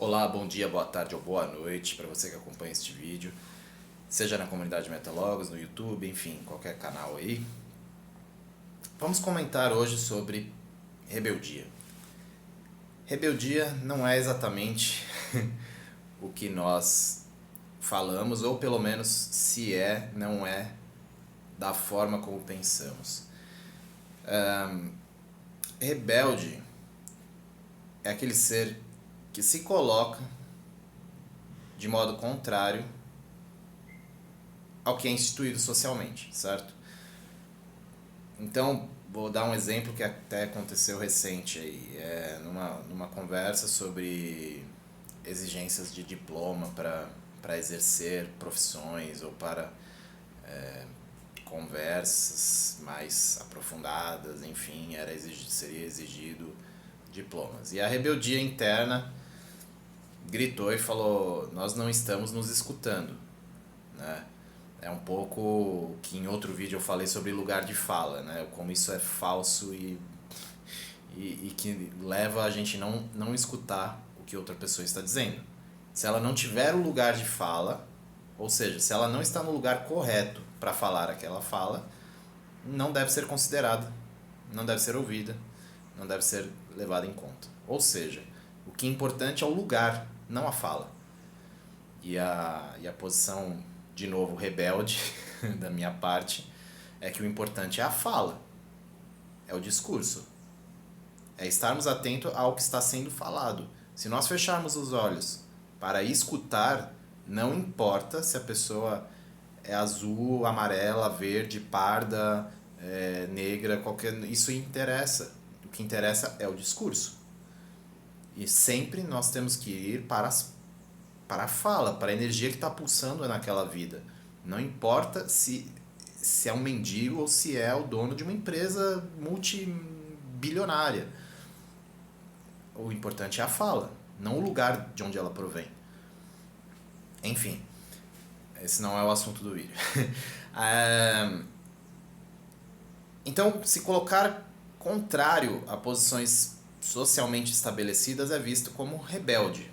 Olá, bom dia, boa tarde ou boa noite para você que acompanha este vídeo, seja na comunidade Metalogos, no YouTube, enfim, qualquer canal aí. Vamos comentar hoje sobre rebeldia. Rebeldia não é exatamente o que nós falamos, ou pelo menos se é, não é da forma como pensamos. Rebelde é aquele ser que se coloca de modo contrário ao que é instituído socialmente, certo? Então, vou dar um exemplo que até aconteceu recente aí, numa conversa sobre exigências de diploma para exercer profissões ou para conversas mais aprofundadas, enfim, seria exigido diplomas. E a rebeldia interna gritou e falou: nós não estamos nos escutando, né? É um pouco que em outro vídeo eu falei sobre lugar de fala, né? Como isso é falso e que leva a gente não escutar o que outra pessoa está dizendo. Se ela não tiver o lugar de fala, ou seja, se ela não está no lugar correto para falar aquela fala, não deve ser considerada, não deve ser ouvida, não deve ser levada em conta. Ou seja, o que é importante é o lugar, não a fala. E a posição, de novo, rebelde da minha parte, é que o importante é a fala, é o discurso, é estarmos atentos ao que está sendo falado. Se nós fecharmos os olhos para escutar, não importa se a pessoa é azul, amarela, verde, parda, negra, isso interessa. O que interessa é o discurso. E sempre nós temos que ir para a fala, para a energia que está pulsando naquela vida. Não importa se é um mendigo ou se é o dono de uma empresa multibilionária. O importante é a fala, não o lugar de onde ela provém. Enfim, esse não é o assunto do vídeo. Então, se colocar contrário a posições socialmente estabelecidas é visto como rebelde.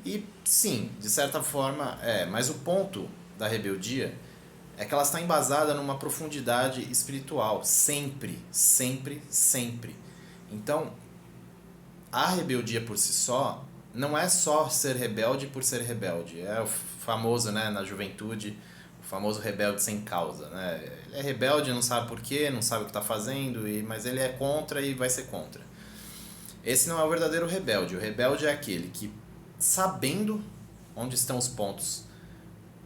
E sim, de certa forma mas o ponto da rebeldia é que ela está embasada numa profundidade espiritual, sempre, sempre, sempre. Então, a rebeldia por si só não é só ser rebelde por ser rebelde. É o famoso, né, na juventude, o famoso rebelde sem causa, né? Ele é rebelde, não sabe por quê, não sabe o que está fazendo, mas ele é contra e vai ser contra. Esse não é o verdadeiro rebelde. O rebelde é aquele que, sabendo onde estão os pontos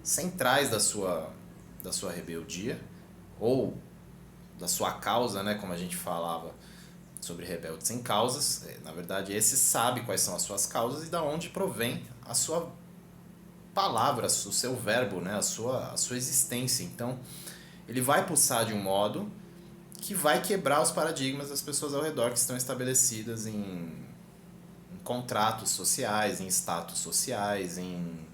centrais da sua rebeldia, ou da sua causa, né, como a gente falava sobre rebeldes sem causas, na verdade esse sabe quais são as suas causas e da onde provém a sua palavra, o seu verbo, né, a sua existência. Então ele vai pulsar de um modo que vai quebrar os paradigmas das pessoas ao redor que estão estabelecidas em contratos sociais, em status sociais, em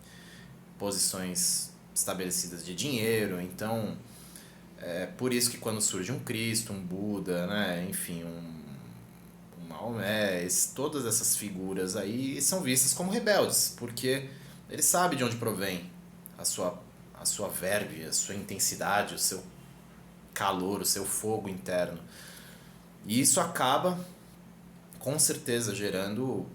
posições estabelecidas de dinheiro. Então é por isso que quando surge um Cristo, um Buda, né, enfim, um Maomé, todas essas figuras aí são vistas como rebeldes, porque ele sabe de onde provém a sua verve, a sua intensidade, o seu calor, o seu fogo interno. E isso acaba, com certeza, gerando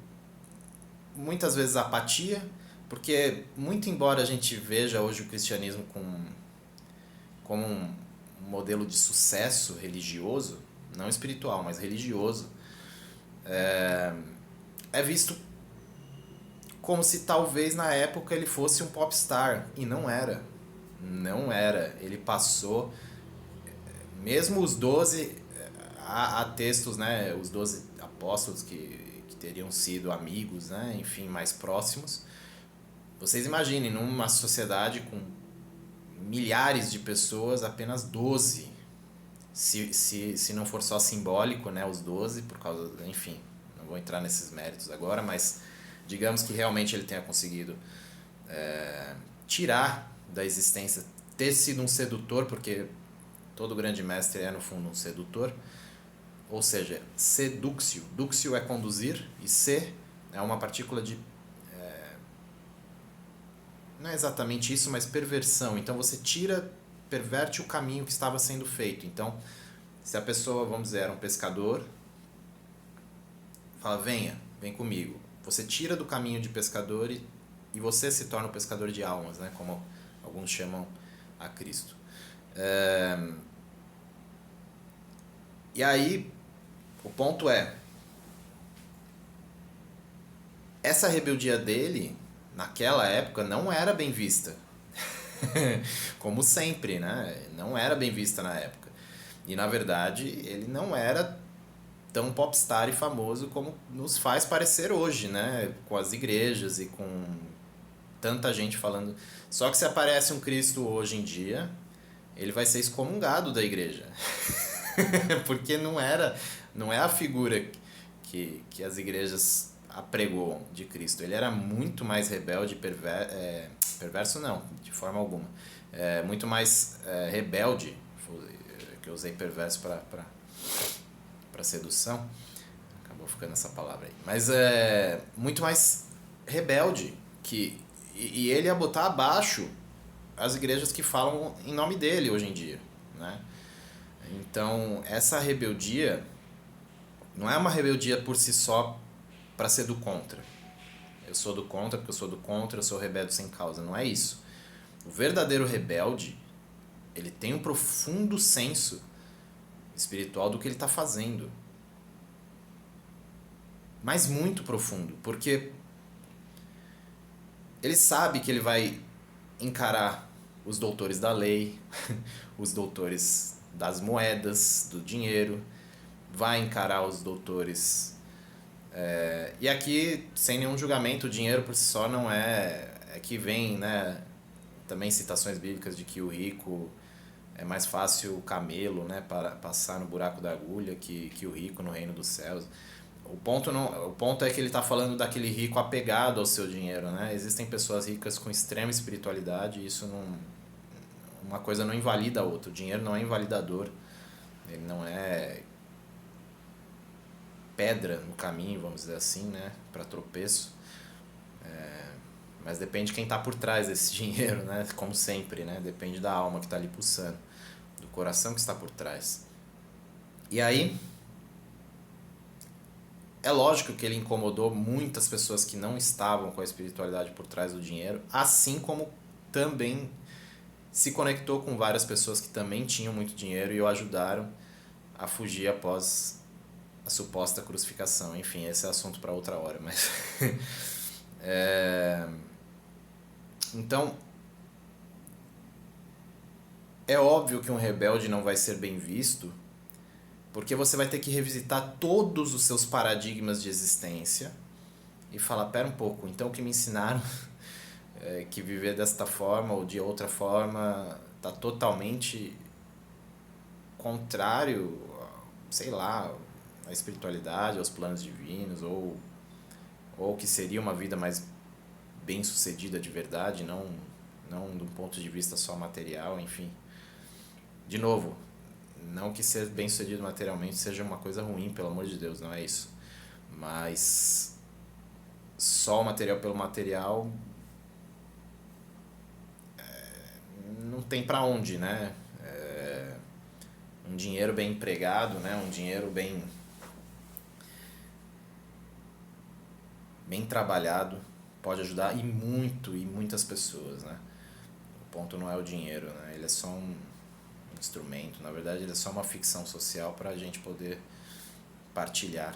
muitas vezes apatia, porque muito embora a gente veja hoje o cristianismo como um modelo de sucesso religioso, não espiritual, mas religioso, é visto como se talvez na época ele fosse um popstar, e não era. Não era. Ele passou, mesmo os 12, há textos, né, os 12 apóstolos que teriam sido amigos, né, enfim, mais próximos. Vocês imaginem, numa sociedade com milhares de pessoas, apenas 12, se não for só simbólico, né, os 12, por causa, enfim, não vou entrar nesses méritos agora, mas digamos que realmente ele tenha conseguido tirar da existência, ter sido um sedutor, porque todo grande mestre é no fundo um sedutor, ou seja, seduxio, duxio é conduzir e é uma partícula de... não é exatamente isso, mas perversão. Então você perverte o caminho que estava sendo feito. Então, se a pessoa, vamos dizer, era um pescador, fala, vem comigo. Você tira do caminho de pescador e você se torna o pescador de almas, né? Como alguns chamam a Cristo. E aí, o ponto é, essa rebeldia dele, naquela época, não era bem vista. Como sempre, né? Não era bem vista na época. E, na verdade, ele não era tão popstar e famoso como nos faz parecer hoje, né? Com as igrejas e com tanta gente falando. Só que se aparece um Cristo hoje em dia, ele vai ser excomungado da igreja. Porque não é a figura que as igrejas apregoam de Cristo. Ele era muito mais rebelde, perverso não, de forma alguma. Muito mais rebelde, que eu usei perverso para sedução, acabou ficando essa palavra aí. Mas muito mais rebelde, e ele ia botar abaixo as igrejas que falam em nome dele hoje em dia, né? Então, essa rebeldia não é uma rebeldia por si só para ser do contra. Eu sou do contra porque eu sou do contra, eu sou rebelde sem causa. Não é isso. O verdadeiro rebelde, ele tem um profundo senso espiritual do que ele está fazendo. Mas muito profundo, porque ele sabe que ele vai encarar os doutores da lei, os doutores das moedas, do dinheiro, vai encarar os doutores... e aqui, sem nenhum julgamento, o dinheiro por si só não é... É que vem, né, também citações bíblicas de que o rico... É mais fácil o camelo, né, para passar no buraco da agulha que o rico no reino dos céus. O ponto é que ele está falando daquele rico apegado ao seu dinheiro, né? Existem pessoas ricas com extrema espiritualidade e isso não... Uma coisa não invalida a outra. O dinheiro não é invalidador. Ele não é pedra no caminho, vamos dizer assim, né? Para tropeço. Mas depende de quem está por trás desse dinheiro, né? Como sempre, né? Depende da alma que está ali pulsando. Do coração que está por trás. E aí... É lógico que ele incomodou muitas pessoas que não estavam com a espiritualidade por trás do dinheiro, assim como também se conectou com várias pessoas que também tinham muito dinheiro e o ajudaram a fugir após a suposta crucificação. Enfim, esse é assunto para outra hora, mas... Então, é óbvio que um rebelde não vai ser bem visto, porque você vai ter que revisitar todos os seus paradigmas de existência e falar, pera um pouco, então o que me ensinaram que viver desta forma ou de outra forma está totalmente contrário, sei lá, à espiritualidade, aos planos divinos, ou que seria uma vida mais bem sucedida de verdade, não de um ponto de vista só material, enfim. De novo, não que ser bem sucedido materialmente seja uma coisa ruim, pelo amor de Deus, não é isso. Mas só o material pelo material não tem pra onde, né? Um dinheiro bem empregado, né? Um dinheiro bem trabalhado pode ajudar e muitas pessoas, né? O ponto não é o dinheiro, né? Ele é só um instrumento, na verdade ele é só uma ficção social para a gente poder partilhar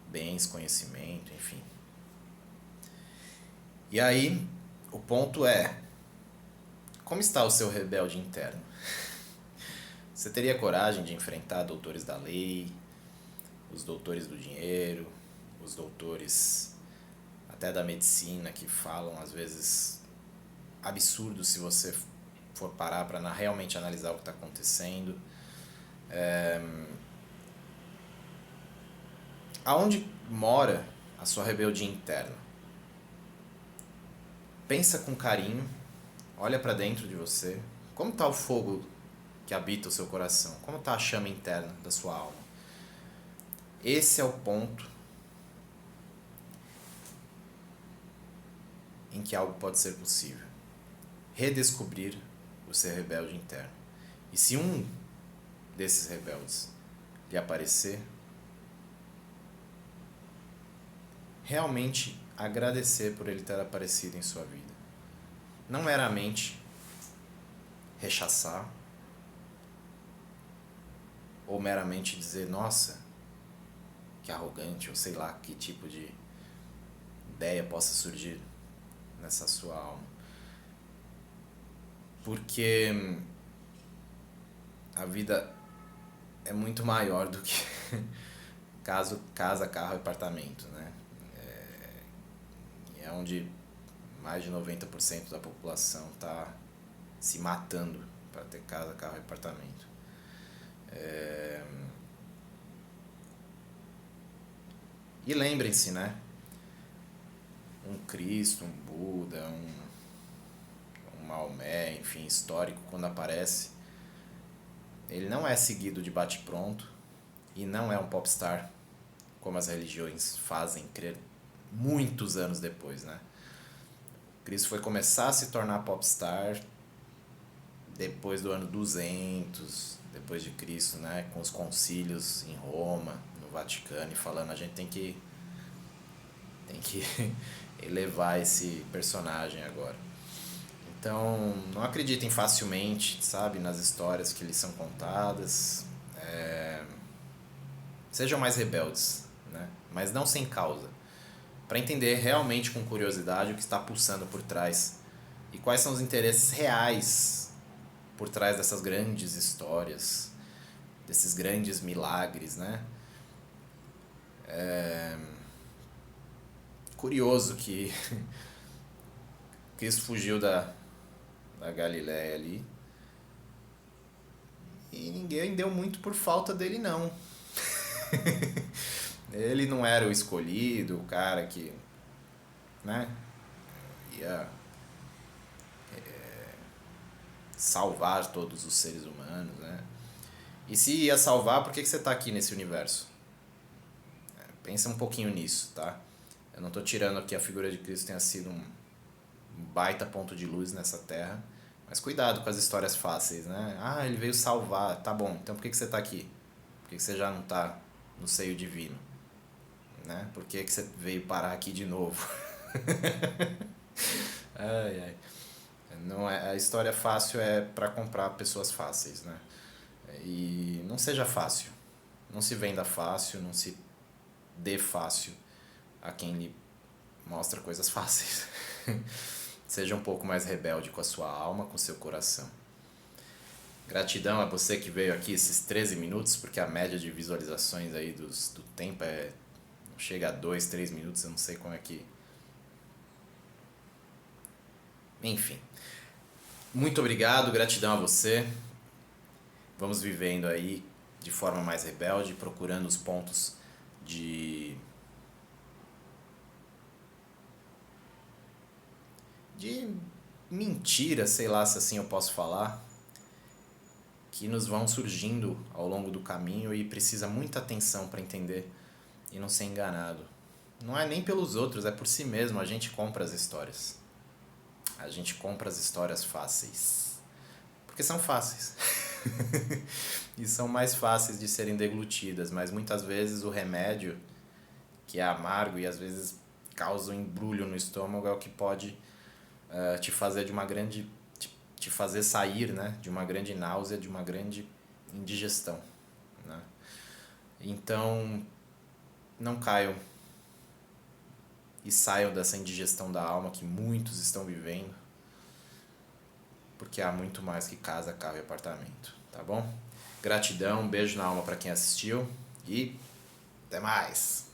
bens, conhecimento, enfim. E aí, o ponto é, como está o seu rebelde interno? Você teria coragem de enfrentar doutores da lei, os doutores do dinheiro, os doutores até da medicina que falam às vezes absurdos se você for parar para realmente analisar o que está acontecendo? Aonde mora a sua rebeldia interna? Pensa com carinho, olha para dentro de você. Como está o fogo que habita o seu coração? Como está a chama interna da sua alma? Esse é o ponto em que algo pode ser possível. Redescobrir o ser rebelde interno. E se um desses rebeldes lhe aparecer, realmente agradecer por ele ter aparecido em sua vida. Não meramente rechaçar ou meramente dizer, nossa, que arrogante, ou sei lá que tipo de ideia possa surgir nessa sua alma. Porque a vida é muito maior do que casa, carro e apartamento, né? É onde mais de 90% da população está se matando para ter casa, carro e apartamento. E lembrem-se, né? Um Cristo, um Buda, um Maomé, enfim, histórico, quando aparece, ele não é seguido de bate-pronto e não é um popstar, como as religiões fazem crer muitos anos depois, né? Cristo foi começar a se tornar popstar depois do ano 200 depois de Cristo, né? Com os concílios em Roma, no Vaticano, e falando, a gente tem que elevar esse personagem agora. Então, não acreditem facilmente, sabe, nas histórias que lhes são contadas. Sejam mais rebeldes, né? Mas não sem causa. Para entender realmente com curiosidade o que está pulsando por trás e quais são os interesses reais por trás dessas grandes histórias, desses grandes milagres, né? Curioso que Cristo fugiu da Galiléia ali e ninguém deu muito por falta dele, não. Ele não era o escolhido, o cara que, né, ia salvar todos os seres humanos, né? E se ia salvar, por que você está aqui nesse universo? Pensa um pouquinho nisso, tá? Eu não estou tirando aqui a figura de Cristo tenha sido um baita ponto de luz nessa terra, mas cuidado com as histórias fáceis, né? Ah, ele veio salvar, tá bom, então por que você está aqui? Por que você já não está no seio divino? Né? Por que você veio parar aqui de novo? Ai, ai. Não é, a história fácil é para comprar pessoas fáceis, né? E não seja fácil. Não se venda fácil, não se dê fácil a quem lhe mostra coisas fáceis. Seja um pouco mais rebelde com a sua alma, com o seu coração. Gratidão a você que veio aqui esses 13 minutos, porque a média de visualizações aí do tempo chega a 2, 3 minutos, eu não sei como é que... Enfim. Muito obrigado, gratidão a você. Vamos vivendo aí de forma mais rebelde, procurando os pontos de mentira, sei lá se assim eu posso falar, que nos vão surgindo ao longo do caminho e precisa muita atenção para entender e não ser enganado. Não é nem pelos outros, é por si mesmo. A gente compra as histórias. A gente compra as histórias fáceis. Porque são fáceis. E são mais fáceis de serem deglutidas, mas muitas vezes o remédio, que é amargo e às vezes causa um embrulho no estômago, é o que pode te fazer te fazer sair, né, de uma grande náusea, de uma grande indigestão, né? Então, não caiam e saiam dessa indigestão da alma que muitos estão vivendo, porque há muito mais que casa, carro e apartamento, tá bom? Gratidão, um beijo na alma para quem assistiu e até mais!